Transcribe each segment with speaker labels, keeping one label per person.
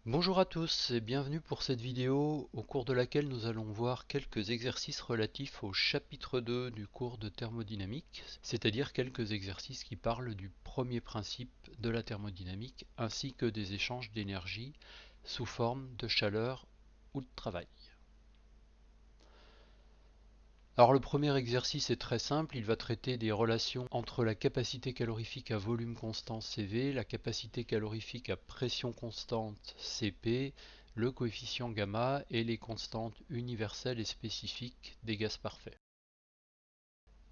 Speaker 1: Bonjour à tous et bienvenue pour cette vidéo au cours de laquelle nous allons voir quelques exercices relatifs au chapitre 2 du cours de thermodynamique, c'est-à-dire quelques exercices qui parlent du premier principe de la thermodynamique ainsi que des échanges d'énergie sous forme de chaleur ou de travail. Alors le premier exercice est très simple, il va traiter des relations entre la capacité calorifique à volume constant CV, la capacité calorifique à pression constante Cp, le coefficient gamma et les constantes universelles et spécifiques des gaz parfaits.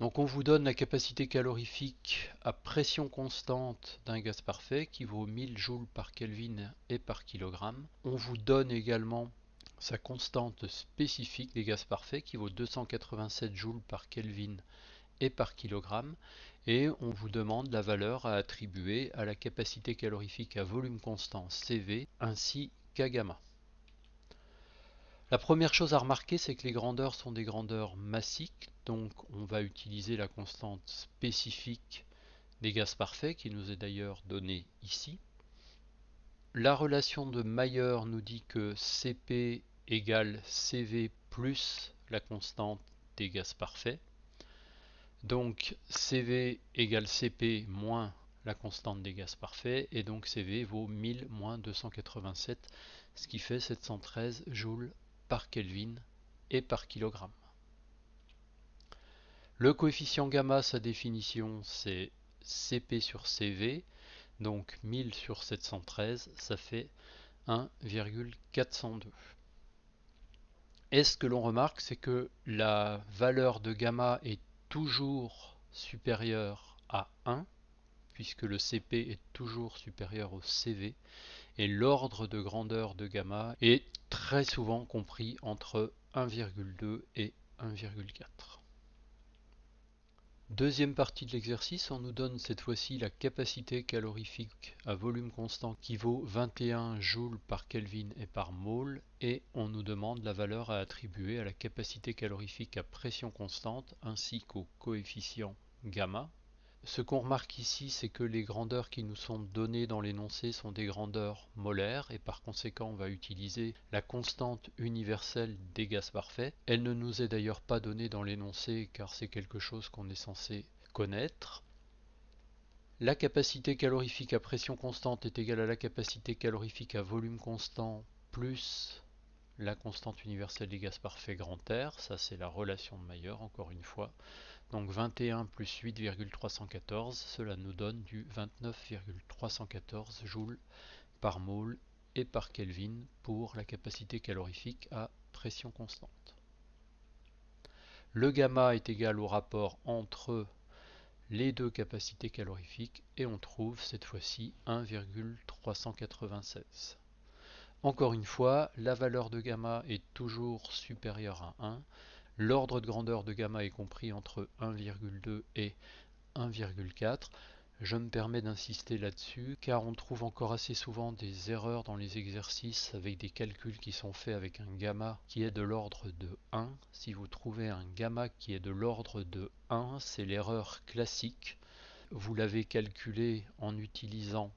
Speaker 1: Donc on vous donne la capacité calorifique à pression constante d'un gaz parfait qui vaut 1000 joules par Kelvin et par kilogramme. On vous donne également sa constante spécifique des gaz parfaits qui vaut 287 joules par Kelvin et par kilogramme. Et on vous demande la valeur à attribuer à la capacité calorifique à volume constant CV ainsi qu'à gamma. La première chose à remarquer, c'est que les grandeurs sont des grandeurs massiques, donc on va utiliser la constante spécifique des gaz parfaits, qui nous est d'ailleurs donnée ici. La relation de Mayer nous dit que Cp égale Cv plus la constante des gaz parfaits. Donc Cv égale Cp moins la constante des gaz parfaits, et donc Cv vaut 1000 moins 287, ce qui fait 713 joules par Kelvin et par kilogramme. Le coefficient gamma, sa définition, c'est Cp sur Cv, donc 1000 sur 713, ça fait 1,402. Et ce que l'on remarque, c'est que la valeur de gamma est toujours supérieure à 1, puisque le Cp est toujours supérieur au Cv, et l'ordre de grandeur de gamma est très souvent compris entre 1,2 et 1,4. Deuxième partie de l'exercice, on nous donne cette fois-ci la capacité calorifique à volume constant qui vaut 21 joules par Kelvin et par mole, et on nous demande la valeur à attribuer à la capacité calorifique à pression constante ainsi qu'au coefficient gamma. Ce qu'on remarque ici, c'est que les grandeurs qui nous sont données dans l'énoncé sont des grandeurs molaires, et par conséquent on va utiliser la constante universelle des gaz parfaits. Elle ne nous est d'ailleurs pas donnée dans l'énoncé car c'est quelque chose qu'on est censé connaître. La capacité calorifique à pression constante est égale à la capacité calorifique à volume constant plus la constante universelle des gaz parfaits grand R, ça c'est la relation de Mayer encore une fois. Donc 21 plus 8,314, cela nous donne du 29,314 joules par mole et par Kelvin pour la capacité calorifique à pression constante. Le gamma est égal au rapport entre les deux capacités calorifiques et on trouve cette fois-ci 1,396. Encore une fois, la valeur de gamma est toujours supérieure à 1. L'ordre de grandeur de gamma est compris entre 1,2 et 1,4. Je me permets d'insister là-dessus car on trouve encore assez souvent des erreurs dans les exercices avec des calculs qui sont faits avec un gamma qui est de l'ordre de 1. Si vous trouvez un gamma qui est de l'ordre de 1, c'est l'erreur classique. Vous l'avez calculé en utilisant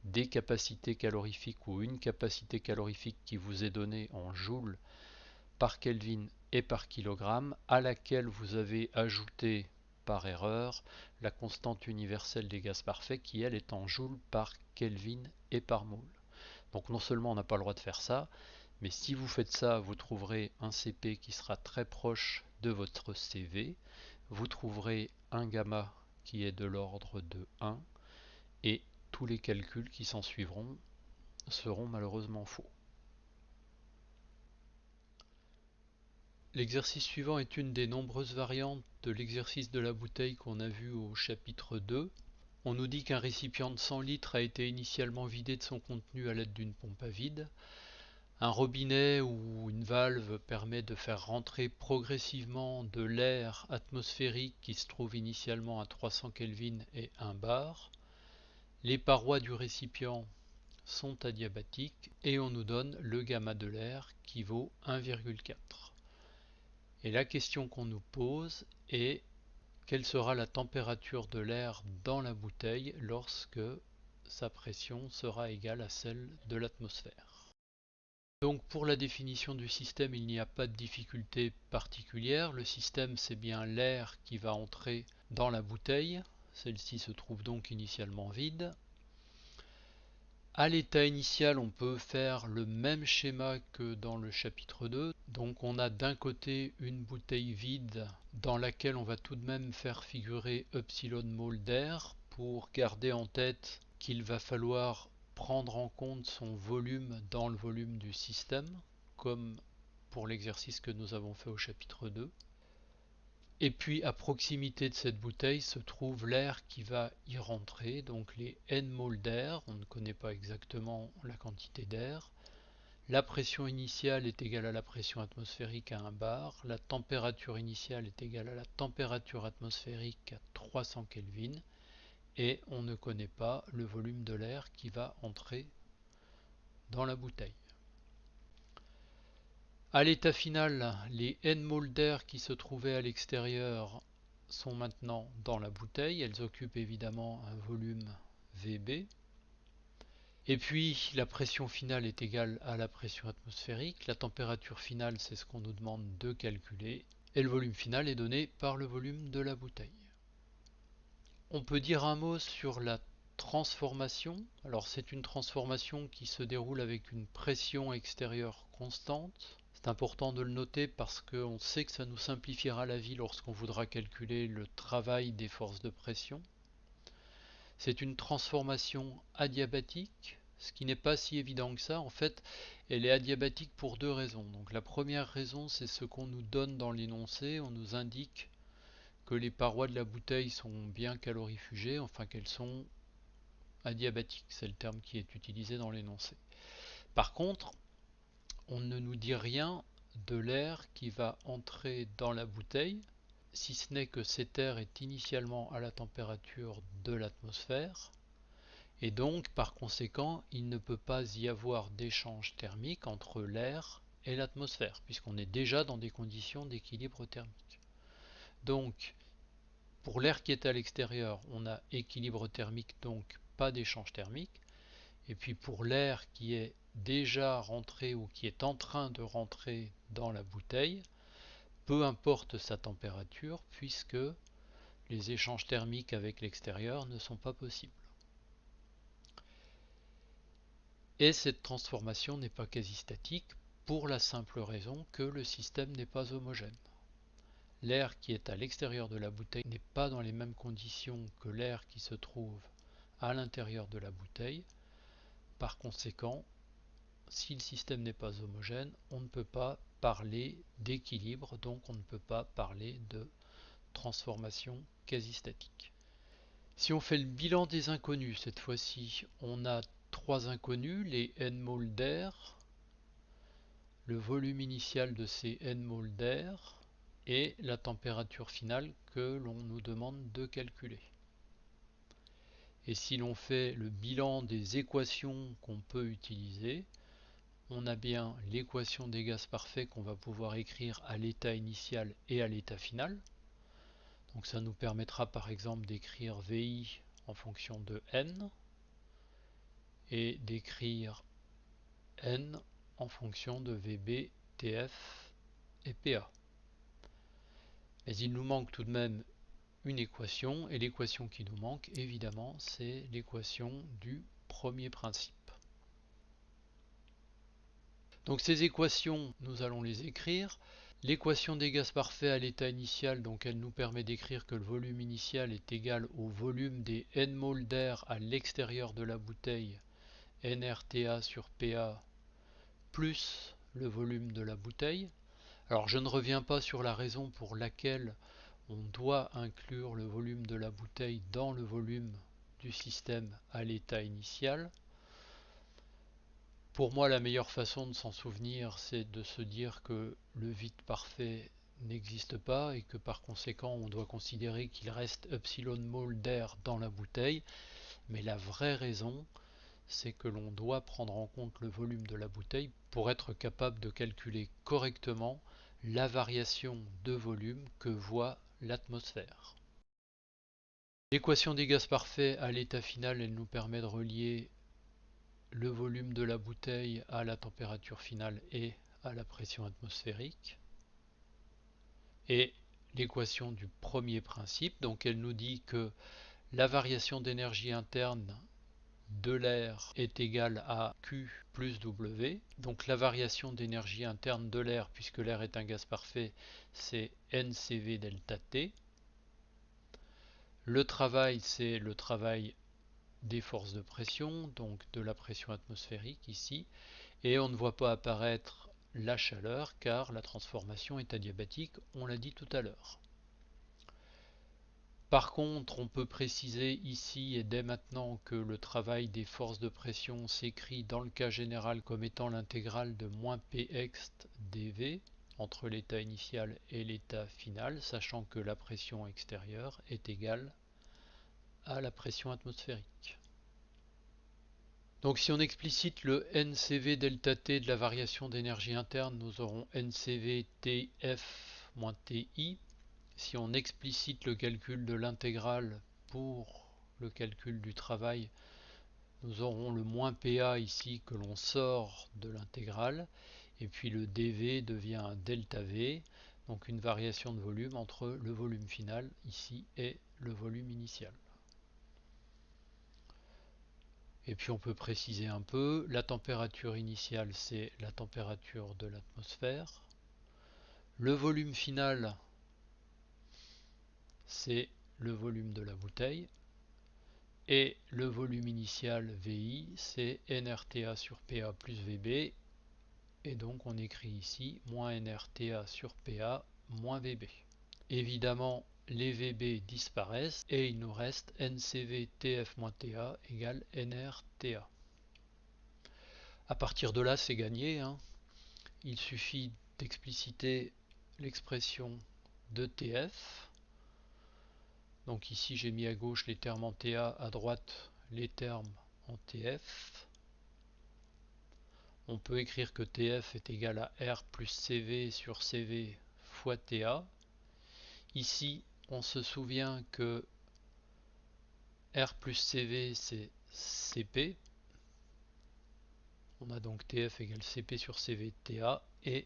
Speaker 1: des capacités calorifiques ou une capacité calorifique qui vous est donnée en joules par Kelvin et par kilogramme, à laquelle vous avez ajouté par erreur la constante universelle des gaz parfaits qui elle est en joules par Kelvin et par mole. Donc non seulement on n'a pas le droit de faire ça, mais si vous faites ça, vous trouverez un Cp qui sera très proche de votre Cv, vous trouverez un gamma qui est de l'ordre de 1, et tous les calculs qui s'en suivront seront malheureusement faux. L'exercice suivant est une des nombreuses variantes de l'exercice de la bouteille qu'on a vu au chapitre 2. On nous dit qu'un récipient de 100 litres a été initialement vidé de son contenu à l'aide d'une pompe à vide. Un robinet ou une valve permet de faire rentrer progressivement de l'air atmosphérique qui se trouve initialement à 300 Kelvin et 1 bar. Les parois du récipient sont adiabatiques et on nous donne le gamma de l'air qui vaut 1,4. Et la question qu'on nous pose est: quelle sera la température de l'air dans la bouteille lorsque sa pression sera égale à celle de l'atmosphère. Donc pour la définition du système, il n'y a pas de difficulté particulière. Le système, c'est bien l'air qui va entrer dans la bouteille. Celle-ci se trouve donc initialement vide. À l'état initial, on peut faire le même schéma que dans le chapitre 2. Donc on a d'un côté une bouteille vide dans laquelle on va tout de même faire figurer epsilon mol d'air pour garder en tête qu'il va falloir prendre en compte son volume dans le volume du système, comme pour l'exercice que nous avons fait au chapitre 2. Et puis à proximité de cette bouteille se trouve l'air qui va y rentrer, donc les n moles d'air, on ne connaît pas exactement la quantité d'air. La pression initiale est égale à la pression atmosphérique à 1 bar, la température initiale est égale à la température atmosphérique à 300 Kelvin, et on ne connaît pas le volume de l'air qui va entrer dans la bouteille. À l'état final, les n moles d'air qui se trouvaient à l'extérieur sont maintenant dans la bouteille. Elles occupent évidemment un volume Vb. Et puis la pression finale est égale à la pression atmosphérique. La température finale, c'est ce qu'on nous demande de calculer. Et le volume final est donné par le volume de la bouteille. On peut dire un mot sur la transformation. Alors c'est une transformation qui se déroule avec une pression extérieure constante. C'est important de le noter parce qu'on sait que ça nous simplifiera la vie lorsqu'on voudra calculer le travail des forces de pression. C'est une transformation adiabatique, ce qui n'est pas si évident que ça. En fait, elle est adiabatique pour deux raisons. Donc la première raison, c'est ce qu'on nous donne dans l'énoncé. On nous indique que les parois de la bouteille sont bien calorifugées, enfin qu'elles sont adiabatiques, c'est le terme qui est utilisé dans l'énoncé. Par contre, on ne nous dit rien de l'air qui va entrer dans la bouteille, si ce n'est que cet air est initialement à la température de l'atmosphère, et donc par conséquent il ne peut pas y avoir d'échange thermique entre l'air et l'atmosphère, puisqu'on est déjà dans des conditions d'équilibre thermique. Donc pour l'air qui est à l'extérieur, on a équilibre thermique, donc pas d'échange thermique. Et puis pour l'air qui est déjà rentré ou qui est en train de rentrer dans la bouteille, peu importe sa température, puisque les échanges thermiques avec l'extérieur ne sont pas possibles. Et cette transformation n'est pas quasi-statique pour la simple raison que le système n'est pas homogène. L'air qui est à l'extérieur de la bouteille n'est pas dans les mêmes conditions que l'air qui se trouve à l'intérieur de la bouteille. Par conséquent, si le système n'est pas homogène, on ne peut pas parler d'équilibre, donc on ne peut pas parler de transformation quasi-statique. Si on fait le bilan des inconnus, cette fois-ci, on a trois inconnus, les n moles d'air, le volume initial de ces n moles d'air, et la température finale que l'on nous demande de calculer. Et si l'on fait le bilan des équations qu'on peut utiliser, on a bien l'équation des gaz parfaits qu'on va pouvoir écrire à l'état initial et à l'état final. Donc ça nous permettra par exemple d'écrire VI en fonction de N et d'écrire N en fonction de VB, TF et PA. Mais il nous manque tout de même une équation, et l'équation qui nous manque, évidemment, c'est l'équation du premier principe. Donc ces équations, nous allons les écrire. L'équation des gaz parfaits à l'état initial, donc elle nous permet d'écrire que le volume initial est égal au volume des n moles d'air à l'extérieur de la bouteille, nRTA sur PA, plus le volume de la bouteille. Alors je ne reviens pas sur la raison pour laquelle on doit inclure le volume de la bouteille dans le volume du système à l'état initial. Pour moi, la meilleure façon de s'en souvenir, c'est de se dire que le vide parfait n'existe pas et que par conséquent, on doit considérer qu'il reste epsilon mol d'air dans la bouteille. Mais la vraie raison, c'est que l'on doit prendre en compte le volume de la bouteille pour être capable de calculer correctement la variation de volume que voit l'atmosphère. L'équation des gaz parfaits à l'état final, elle nous permet de relier le volume de la bouteille à la température finale et à la pression atmosphérique. Et l'équation du premier principe, donc elle nous dit que la variation d'énergie interne de l'air est égale à Q plus W. Donc la variation d'énergie interne de l'air, puisque l'air est un gaz parfait, c'est NCV delta T. Le travail, c'est le travail des forces de pression, donc de la pression atmosphérique ici. Et on ne voit pas apparaître la chaleur car la transformation est adiabatique, on l'a dit tout à l'heure. Par contre, on peut préciser ici et dès maintenant que le travail des forces de pression s'écrit dans le cas général comme étant l'intégrale de moins Px dV entre l'état initial et l'état final, sachant que la pression extérieure est égale à la pression atmosphérique. Donc si on explicite le NCV delta T de la variation d'énergie interne, nous aurons NCV TF moins TI. Si on explicite le calcul de l'intégrale pour le calcul du travail, nous aurons le moins PA ici que l'on sort de l'intégrale, et puis le dV devient un delta V, donc une variation de volume entre le volume final ici et le volume initial. Et puis on peut préciser un peu, la température initiale c'est la température de l'atmosphère, le volume final c'est le volume de la bouteille, et le volume initial VI c'est nRTA sur PA plus VB, et donc on écrit ici moins nRTA sur PA moins VB. Évidemment les VB disparaissent et il nous reste NCV TF-TA égale nRTA. À partir de là c'est gagné, hein. Il suffit d'expliciter l'expression de TF. Donc ici j'ai mis à gauche les termes en TA, à droite les termes en TF. On peut écrire que TF est égal à R plus CV sur CV fois TA. Ici on se souvient que R plus CV c'est CP. On a donc TF égale CP sur CV TA, et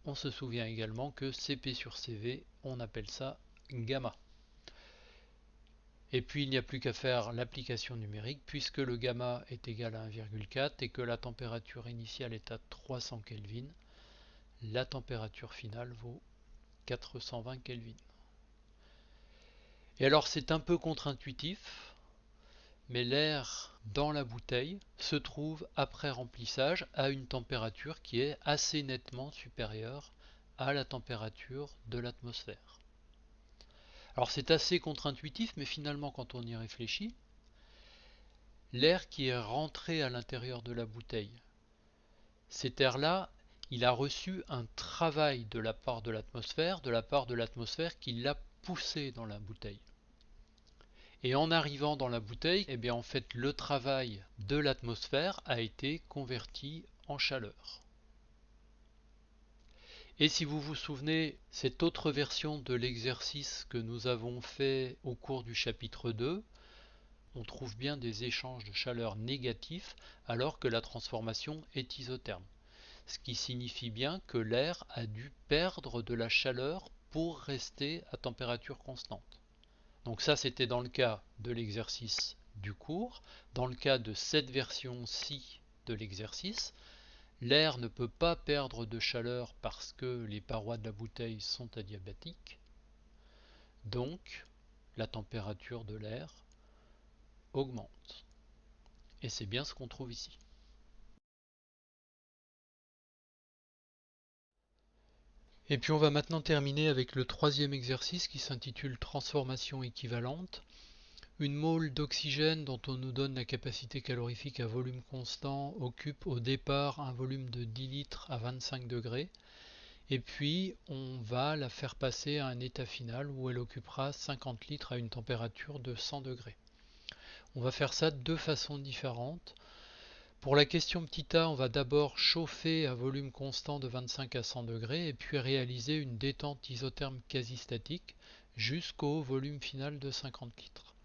Speaker 1: on se souvient également que CP sur CV, on appelle ça gamma. Et puis il n'y a plus qu'à faire l'application numérique puisque le gamma est égal à 1,4 et que la température initiale est à 300 Kelvin. La température finale vaut 420 Kelvin. Et alors c'est un peu contre-intuitif, mais l'air dans la bouteille se trouve après remplissage à une température qui est assez nettement supérieure à la température de l'atmosphère. Alors c'est assez contre-intuitif, mais finalement quand on y réfléchit, l'air qui est rentré à l'intérieur de la bouteille, cet air-là, il a reçu un travail de la part de l'atmosphère qui l'a poussé dans la bouteille. Et en arrivant dans la bouteille, eh bien en fait le travail de l'atmosphère a été converti en chaleur. Et si vous vous souvenez, cette autre version de l'exercice que nous avons fait au cours du chapitre 2, on trouve bien des échanges de chaleur négatifs alors que la transformation est isotherme. Ce qui signifie bien que l'air a dû perdre de la chaleur pour rester à température constante. Donc ça c'était dans le cas de l'exercice du cours. Dans le cas de cette version-ci de l'exercice, l'air ne peut pas perdre de chaleur parce que les parois de la bouteille sont adiabatiques. Donc la température de l'air augmente. Et c'est bien ce qu'on trouve ici. Et puis on va maintenant terminer avec le troisième exercice qui s'intitule Transformation équivalente. Une mole d'oxygène dont on nous donne la capacité calorifique à volume constant occupe au départ un volume de 10 litres à 25 degrés. Et puis on va la faire passer à un état final où elle occupera 50 litres à une température de 100 degrés. On va faire ça de deux façons différentes. Pour la question petit a, on va d'abord chauffer à volume constant de 25 à 100 degrés et puis réaliser une détente isotherme quasi statique jusqu'au volume final de 50 litres.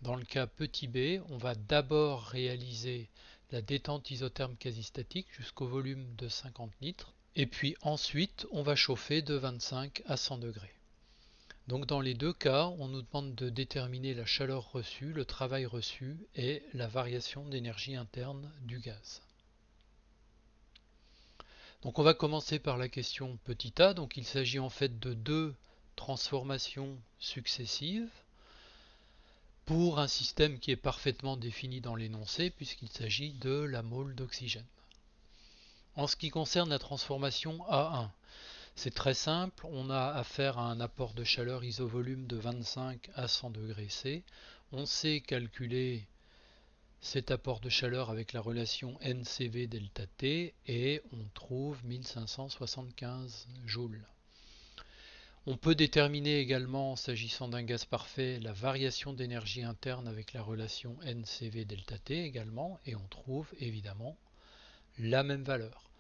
Speaker 1: Dans le cas petit b, on va d'abord réaliser la détente isotherme quasi-statique jusqu'au volume de 50 litres, et puis ensuite on va chauffer de 25 à 100 degrés. Donc dans les deux cas, on nous demande de déterminer la chaleur reçue, le travail reçu et la variation d'énergie interne du gaz. Donc on va commencer par la question petit a. Donc il s'agit en fait de deux transformations successives pour un système qui est parfaitement défini dans l'énoncé puisqu'il s'agit de la mole d'oxygène. En ce qui concerne la transformation A1, c'est très simple, on a affaire à un apport de chaleur isovolume de 25 à 100 degrés C. On sait calculer cet apport de chaleur avec la relation NCV delta T et on trouve 1575 joules. On peut déterminer également, s'agissant d'un gaz parfait, la variation d'énergie interne avec la relation NCV delta T également, et on trouve évidemment la même valeur.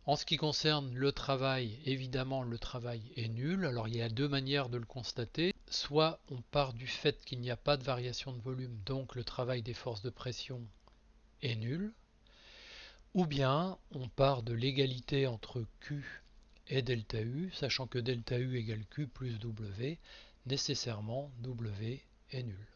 Speaker 1: En ce qui concerne le travail, évidemment le travail est nul. Alors il y a deux manières de le constater. Soit on part du fait qu'il n'y a pas de variation de volume, donc le travail des forces de pression est nul. Ou bien on part de l'égalité entre Q et delta U, sachant que delta U égale Q plus W, nécessairement W est nul.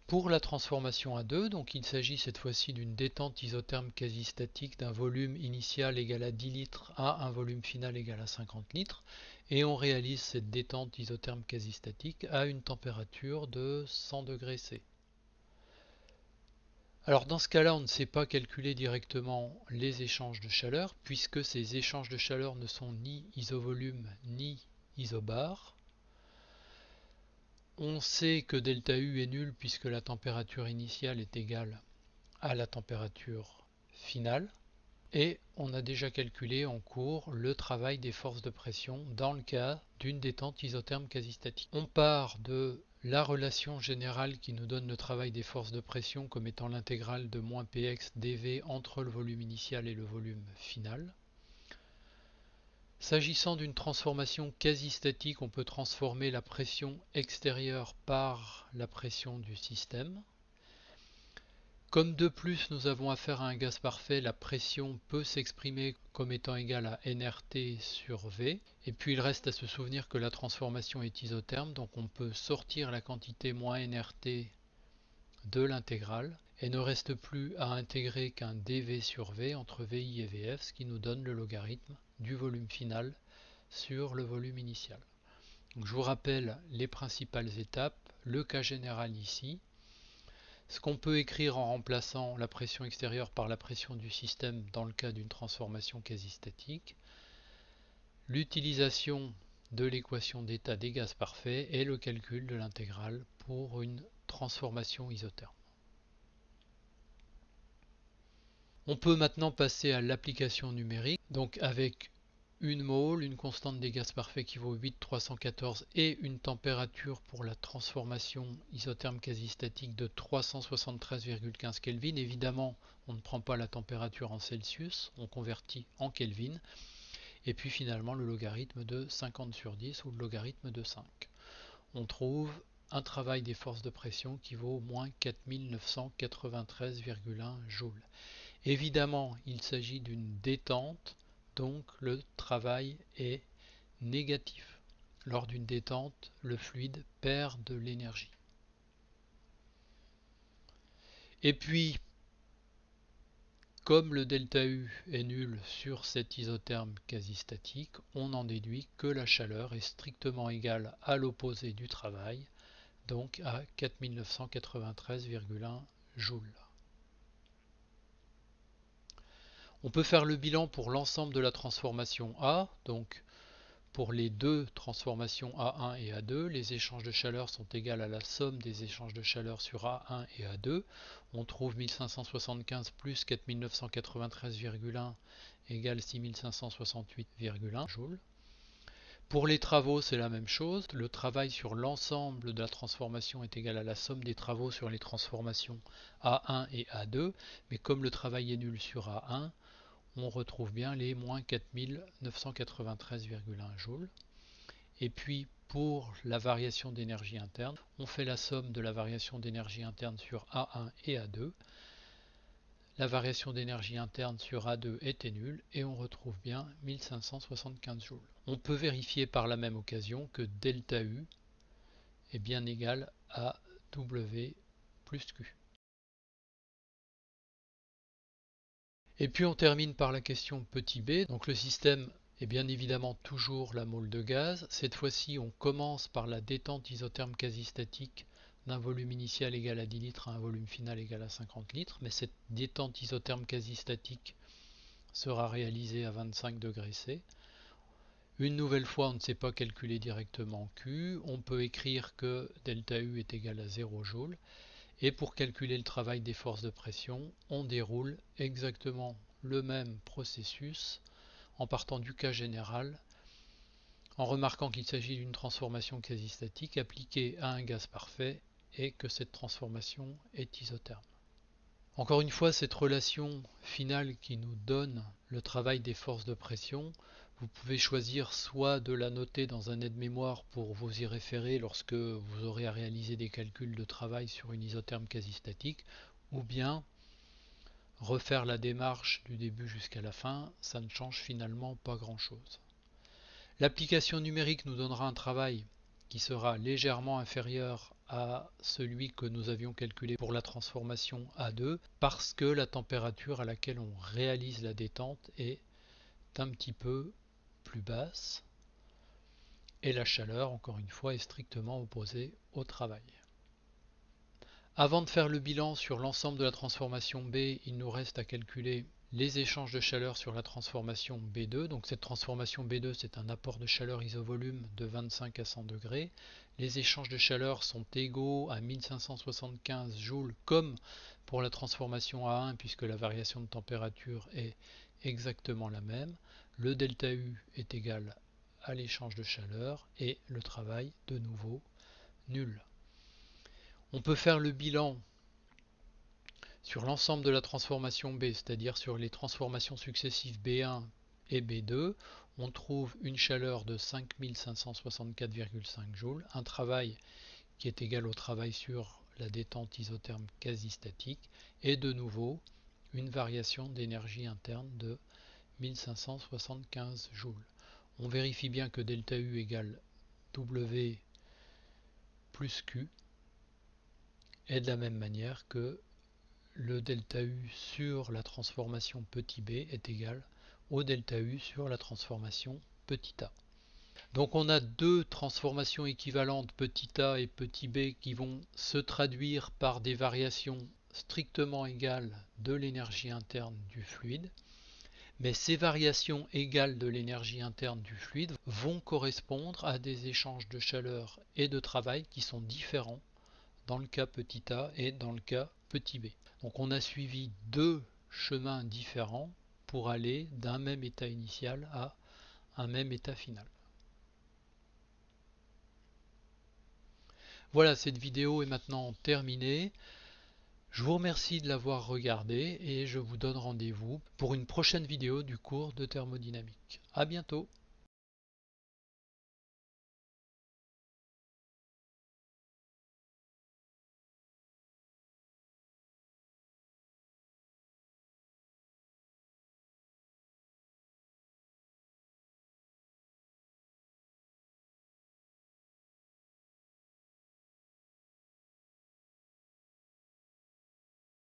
Speaker 1: Pour la transformation à 2, donc il s'agit cette fois-ci d'une détente isotherme quasi-statique d'un volume initial égal à 10 litres à un volume final égal à 50 litres, et on réalise cette détente isotherme quasi-statique à une température de 100 degrés C. Alors dans ce cas-là, on ne sait pas calculer directement les échanges de chaleur, puisque ces échanges de chaleur ne sont ni isovolume ni isobar. On sait que delta U est nul puisque la température initiale est égale à la température finale. Et on a déjà calculé en cours le travail des forces de pression dans le cas d'une détente isotherme quasi-statique. On part de la relation générale qui nous donne le travail des forces de pression comme étant l'intégrale de moins px dv entre le volume initial et le volume final. S'agissant d'une transformation quasi-statique, on peut transformer la pression extérieure par la pression du système. Comme de plus nous avons affaire à un gaz parfait, la pression peut s'exprimer comme étant égale à nRT sur V. Et puis il reste à se souvenir que la transformation est isotherme, donc on peut sortir la quantité moins nRT de l'intégrale. Et ne reste plus à intégrer qu'un dV sur V entre VI et VF, ce qui nous donne le logarithme du volume final sur le volume initial. Donc je vous rappelle les principales étapes, le cas général ici. Ce qu'on peut écrire en remplaçant la pression extérieure par la pression du système dans le cas d'une transformation quasi-statique, l'utilisation de l'équation d'état des gaz parfaits et le calcul de l'intégrale pour une transformation isotherme. On peut maintenant passer à l'application numérique, donc avec une mole, une constante des gaz parfaits qui vaut 8,314 et une température pour la transformation isotherme quasi-statique de 373,15 Kelvin. Évidemment, on ne prend pas la température en Celsius, on convertit en Kelvin. Et puis finalement le logarithme de 50 sur 10 ou le logarithme de 5. On trouve un travail des forces de pression qui vaut moins 4993,1 joules. Évidemment, il s'agit d'une détente, donc le travail est négatif. Lors d'une détente, le fluide perd de l'énergie. Et puis, comme le delta U est nul sur cet isotherme quasi-statique, on en déduit que la chaleur est strictement égale à l'opposé du travail, donc à 4993,1 joules. On peut faire le bilan pour l'ensemble de la transformation A, donc pour les deux transformations A1 et A2, les échanges de chaleur sont égaux à la somme des échanges de chaleur sur A1 et A2. On trouve 1575 plus 4993,1 égale 6568,1 joules. Pour les travaux, c'est la même chose. Le travail sur l'ensemble de la transformation est égal à la somme des travaux sur les transformations A1 et A2. Mais comme le travail est nul sur A1, on retrouve bien les moins 4993,1 joules. Et puis pour la variation d'énergie interne, on fait la somme de la variation d'énergie interne sur A1 et A2. La variation d'énergie interne sur A2 était nulle et on retrouve bien 1575 joules. On peut vérifier par la même occasion que delta U est bien égal à W plus Q. Et puis on termine par la question petit b. Donc le système est bien évidemment toujours la mole de gaz. Cette fois-ci, on commence par la détente isotherme quasi-statique d'un volume initial égal à 10 litres à un volume final égal à 50 litres. Mais cette détente isotherme quasi-statique sera réalisée à 25 degrés C. Une nouvelle fois, on ne sait pas calculer directement Q. On peut écrire que delta U est égal à 0 joule. Et pour calculer le travail des forces de pression, on déroule exactement le même processus en partant du cas général, en remarquant qu'il s'agit d'une transformation quasi-statique appliquée à un gaz parfait et que cette transformation est isotherme. Encore une fois, cette relation finale qui nous donne le travail des forces de pression, vous pouvez choisir soit de la noter dans un aide-mémoire pour vous y référer lorsque vous aurez à réaliser des calculs de travail sur une isotherme quasi-statique, ou bien refaire la démarche du début jusqu'à la fin, ça ne change finalement pas grand-chose. L'application numérique nous donnera un travail qui sera légèrement inférieur à celui que nous avions calculé pour la transformation A2 parce que la température à laquelle on réalise la détente est un petit peu plus basse et la chaleur, encore une fois, est strictement opposée au travail. Avant de faire le bilan sur l'ensemble de la transformation B, il nous reste à calculer les échanges de chaleur sur la transformation B2. Donc cette transformation B2, c'est un apport de chaleur isovolume de 25 à 100 degrés. Les échanges de chaleur sont égaux à 1575 joules comme pour la transformation A1 puisque la variation de température est exactement la même. Le delta U est égal à l'échange de chaleur et le travail de nouveau nul. On peut faire le bilan sur l'ensemble de la transformation B, c'est-à-dire sur les transformations successives B1 et B2, on trouve une chaleur de 5564,5 joules, un travail qui est égal au travail sur la détente isotherme quasi-statique, et de nouveau une variation d'énergie interne de 1575 joules. On vérifie bien que delta U égale W plus Q, et de la même manière que le delta U sur la transformation petit b est égal au delta U sur la transformation petit a. Donc on a deux transformations équivalentes petit a et petit b qui vont se traduire par des variations strictement égales de l'énergie interne du fluide. Mais ces variations égales de l'énergie interne du fluide vont correspondre à des échanges de chaleur et de travail qui sont différents dans le cas petit a et dans le cas petit b. Donc on a suivi deux chemins différents pour aller d'un même état initial à un même état final. Voilà, cette vidéo est maintenant terminée. Je vous remercie de l'avoir regardée et je vous donne rendez-vous pour une prochaine vidéo du cours de thermodynamique. À bientôt!